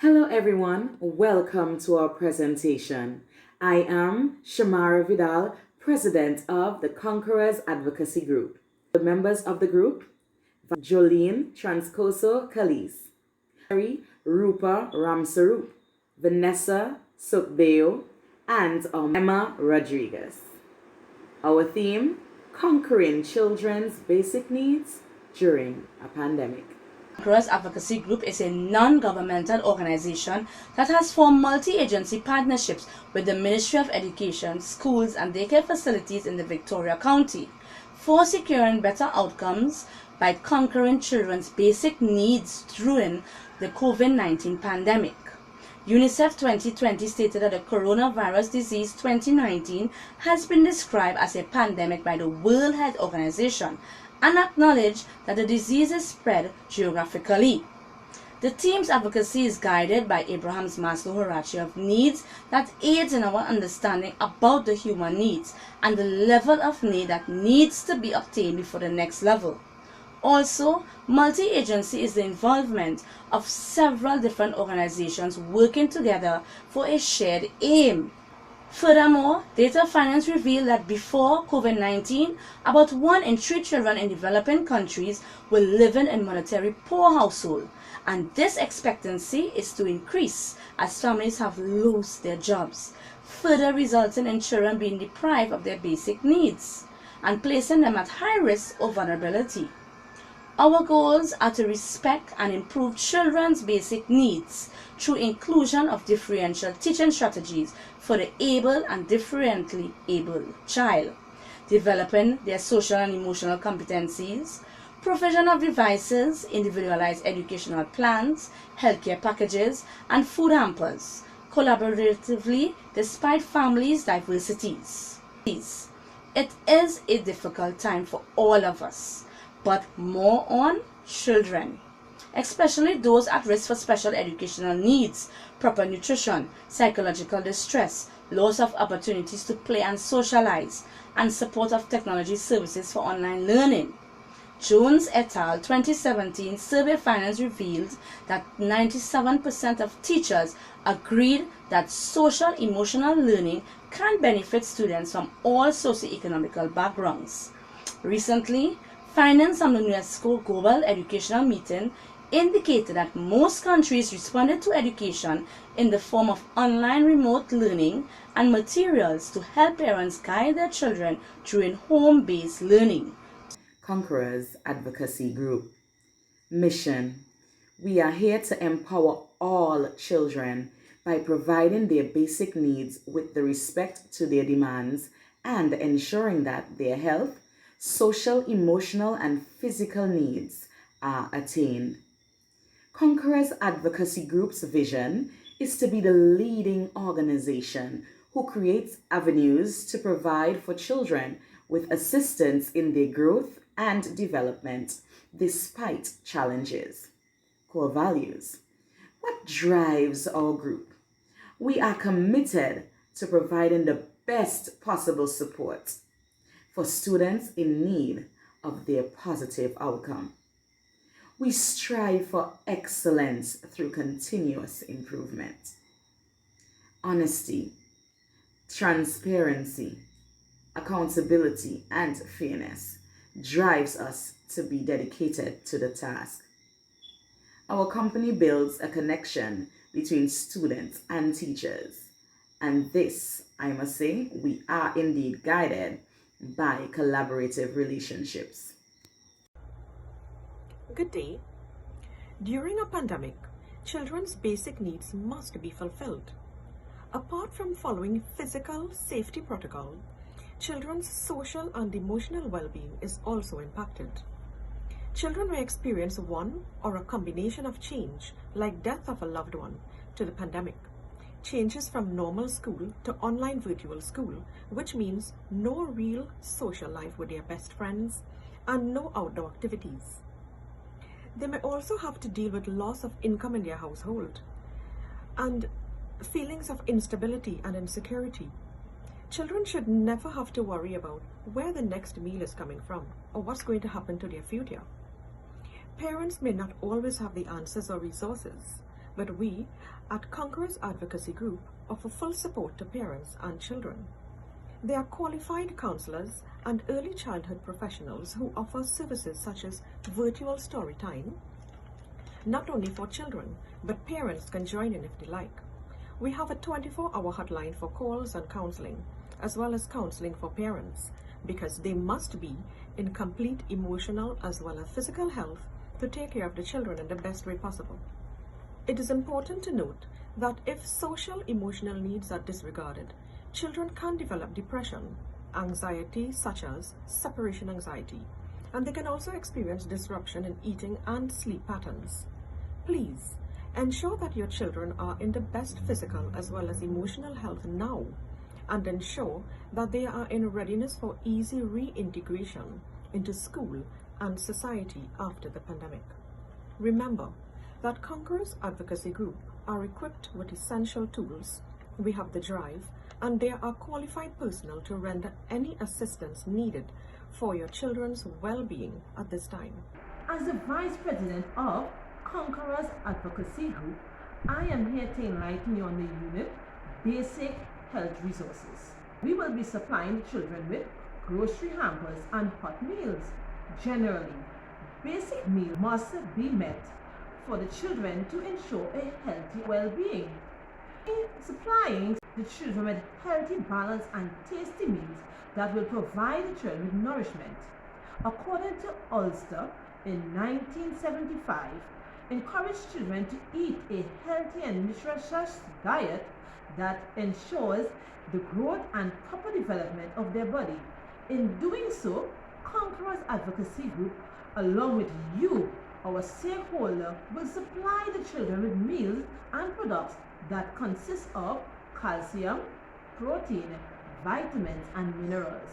Hello everyone, welcome to our presentation. I am Shamara Vidal, President of the Conquerors Advocacy Group. The members of the group, Jolene Trancoso-Calliste, Rupa Ramsarup, Vanessa Sukbeo, and Emma Rodriguez. Our theme, Conquering Children's Basic Needs During a Pandemic. Conquerors Advocacy Group is a non-governmental organization that has formed multi-agency partnerships with the Ministry of Education, schools and daycare facilities in the Victoria County for securing better outcomes by conquering children's basic needs during the COVID-19 pandemic. UNICEF 2020 stated that the coronavirus disease 2019 has been described as a pandemic by the World Health Organization and acknowledge that the disease is spread geographically. The team's advocacy is guided by Abraham's Maslow hierarchy of needs that aids in our understanding about the human needs and the level of need that needs to be obtained before the next level. Also, multi-agency is the involvement of several different organizations working together for a shared aim. Furthermore, data findings reveal that before COVID-19, about 1 in 3 children in developing countries were living in monetary poor households, and this expectancy is to increase as families have lost their jobs, further resulting in children being deprived of their basic needs and placing them at high risk of vulnerability. Our goals are to respect and improve children's basic needs through inclusion of differential teaching strategies for the able and differently able child, developing their social and emotional competencies, provision of devices, individualized educational plans, healthcare packages, and food hampers, collaboratively despite families' diversities. It is a difficult time for all of us, but more on children, especially those at risk for special educational needs, proper nutrition, psychological distress, loss of opportunities to play and socialize, and support of technology services for online learning. Jones et al. 2017 survey findings revealed that 97% of teachers agreed that social emotional learning can benefit students from all socioeconomical backgrounds. Recently, findings from the UNESCO Global Educational Meeting indicated that most countries responded to education in the form of online remote learning and materials to help parents guide their children during home-based learning. Conquerors Advocacy Group. Mission. We are here to empower all children by providing their basic needs with the respect to their demands and ensuring that their health, social, emotional, and physical needs are attained. Conquerors Advocacy Group's vision is to be the leading organization who creates avenues to provide for children with assistance in their growth and development despite challenges. Core values. What drives our group? We are committed to providing the best possible support for students in need of their positive outcome. We strive for excellence through continuous improvement. Honesty, transparency, accountability, and fairness drives us to be dedicated to the task. Our company builds a connection between students and teachers, and this, I must say, we are indeed guided by collaborative relationships. Good day. During a pandemic, children's basic needs must be fulfilled. Apart from following physical safety protocol, children's social and emotional well-being is also impacted. Children may experience one or a combination of change, like death of a loved one, to the pandemic. Changes from normal school to online virtual school, which means no real social life with their best friends and no outdoor activities. They may also have to deal with loss of income in their household and feelings of instability and insecurity. Children should never have to worry about where the next meal is coming from or what's going to happen to their future. Parents may not always have the answers or resources, but we at Conquerors Advocacy Group offer full support to parents and children. They are qualified counselors and early childhood professionals who offer services such as virtual story time, not only for children, but parents can join in if they like. We have a 24-hour hotline for calls and counseling, as well as counseling for parents, because they must be in complete emotional as well as physical health to take care of the children in the best way possible. It is important to note that if social emotional needs are disregarded, children can develop depression, anxiety such as separation anxiety, and they can also experience disruption in eating and sleep patterns. Please ensure that your children are in the best physical as well as emotional health now, and ensure that they are in readiness for easy reintegration into school and society after the pandemic. Remember that Conquerors Advocacy Group are equipped with essential tools. We have the drive, and there are qualified personnel to render any assistance needed for your children's well-being at this time. As the Vice President of Conquerors Advocacy Group, I am here to enlighten you on the unit Basic Health Resources. We will be supplying the children with grocery hampers and hot meals. Generally, basic meals must be met for the children to ensure a healthy well-being. Supplying the children with healthy, balanced and tasty meals that will provide the children with nourishment. According to Ulster in 1975, encouraged children to eat a healthy and nutritious diet that ensures the growth and proper development of their body. In doing so, Conquerors Advocacy Group, along with you, our stakeholder, will supply the children with meals and products that consist of calcium, protein, vitamins and minerals.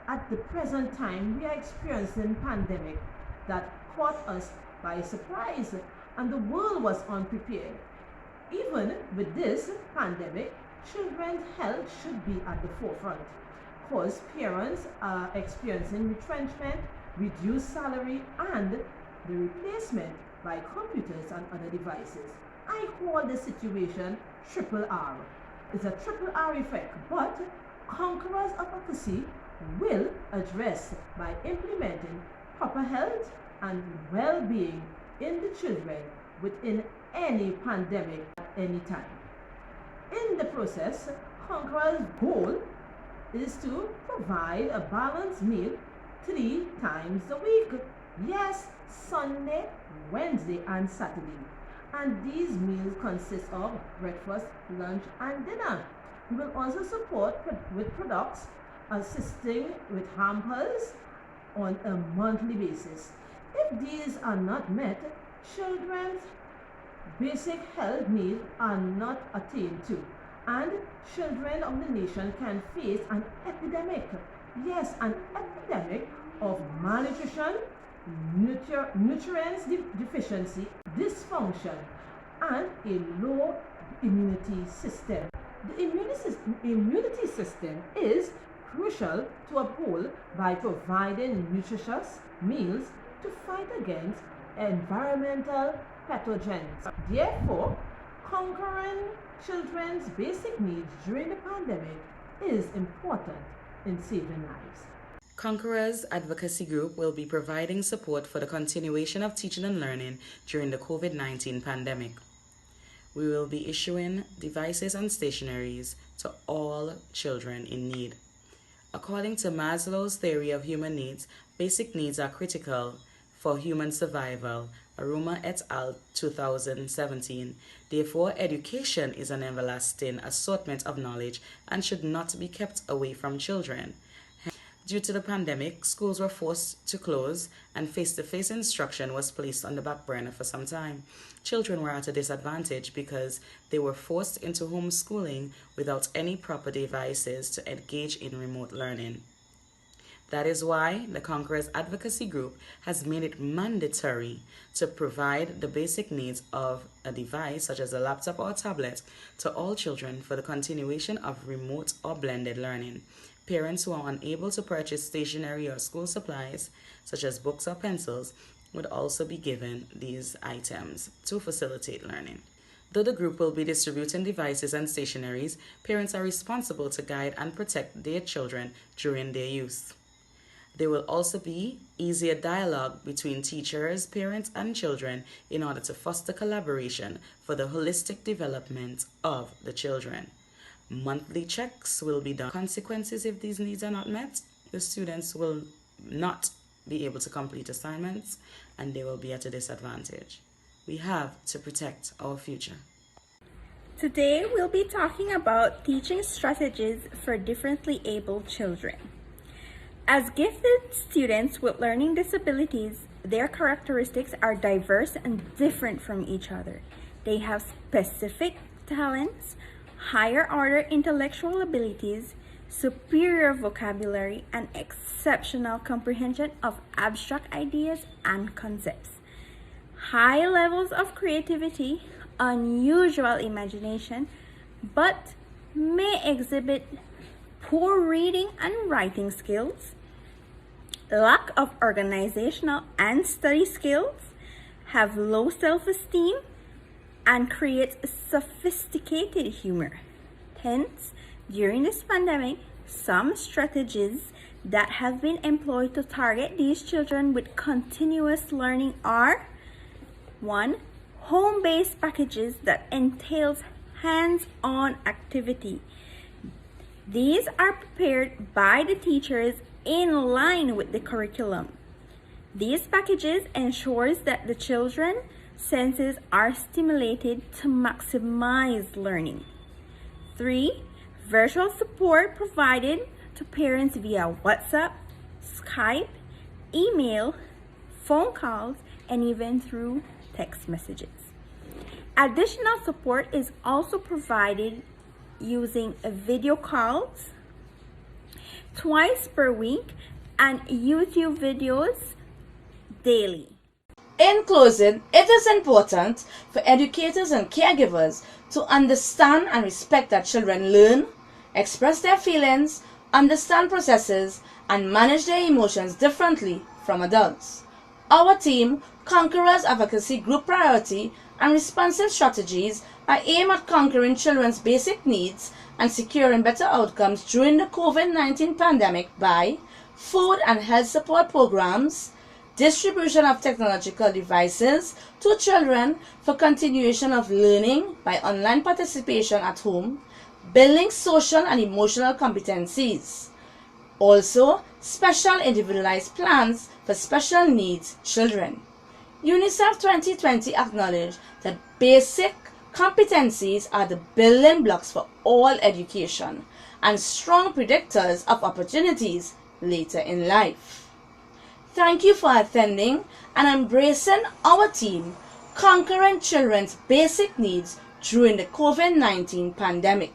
At the present time, we are experiencing a pandemic that caught us by surprise and the world was unprepared. Even with this pandemic, children's health should be at the forefront, because parents are experiencing retrenchment, reduced salary and the replacement by computers and other devices. I call this situation triple R. It's a triple R effect, but Conquerors Advocacy will address by implementing proper health and well-being in the children within any pandemic at any time. In the process, Conquerors' goal is to provide a balanced meal 3 times a week. Yes, Sunday, Wednesday and Saturday. And these meals consist of breakfast, lunch and dinner. We will also support with products assisting with hampers on a monthly basis. If these are not met, children's basic health needs are not attained to, and children of the nation can face an epidemic. Yes, an epidemic of malnutrition, nutrients deficiency, dysfunction, and a low immunity system. The immunity system is crucial to uphold by providing nutritious meals to fight against environmental pathogens. Therefore, conquering children's basic needs during the pandemic is important in saving lives. Conquerors Advocacy Group will be providing support for the continuation of teaching and learning during the COVID-19 pandemic. We will be issuing devices and stationaries to all children in need. According to Maslow's theory of human needs, basic needs are critical for human survival, Aruma et al. 2017. Therefore, education is an everlasting assortment of knowledge and should not be kept away from children. Due to the pandemic, schools were forced to close and face-to-face instruction was placed on the back burner for some time. Children were at a disadvantage because they were forced into homeschooling without any proper devices to engage in remote learning. That is why the Conquerors Advocacy Group has made it mandatory to provide the basic needs of a device such as a laptop or a tablet to all children for the continuation of remote or blended learning. Parents who are unable to purchase stationery or school supplies, such as books or pencils, would also be given these items to facilitate learning. Though the group will be distributing devices and stationaries, parents are responsible to guide and protect their children during their use. There will also be easier dialogue between teachers, parents, and children in order to foster collaboration for the holistic development of the children. Monthly checks will be done. Consequences if these needs are not met, the students will not be able to complete assignments and they will be at a disadvantage. We have to protect our future. Today we'll be talking about teaching strategies for differently abled children. As gifted students with learning disabilities, their characteristics are diverse and different from each other. They have specific talents, higher order intellectual abilities, superior vocabulary, and exceptional comprehension of abstract ideas and concepts. High levels of creativity, unusual imagination, but may exhibit poor reading and writing skills, lack of organizational and study skills, have low self-esteem, and create sophisticated humor. Hence, during this pandemic, some strategies that have been employed to target these children with continuous learning are: 1. Home-based packages that entails hands-on activity. These are prepared by the teachers in line with the curriculum. These packages ensures that the children's senses are stimulated to maximize learning. 3. Virtual support provided to parents via WhatsApp, Skype, email, phone calls, and even through text messages. Additional support is also provided using video calls twice per week and YouTube videos daily. In closing, it is important for educators and caregivers to understand and respect that children learn, express their feelings, understand processes, and manage their emotions differently from adults. Our team, Conquerors Advocacy Group Priority and Responsive Strategies, are aimed at conquering children's basic needs and securing better outcomes during the COVID-19 pandemic by food and health support programs, distribution of technological devices to children for continuation of learning by online participation at home, building social and emotional competencies. Also, special individualized plans for special needs children. UNICEF 2020 acknowledged that basic competencies are the building blocks for all education and strong predictors of opportunities later in life. Thank you for attending and embracing our team, conquering children's basic needs during the COVID-19 pandemic.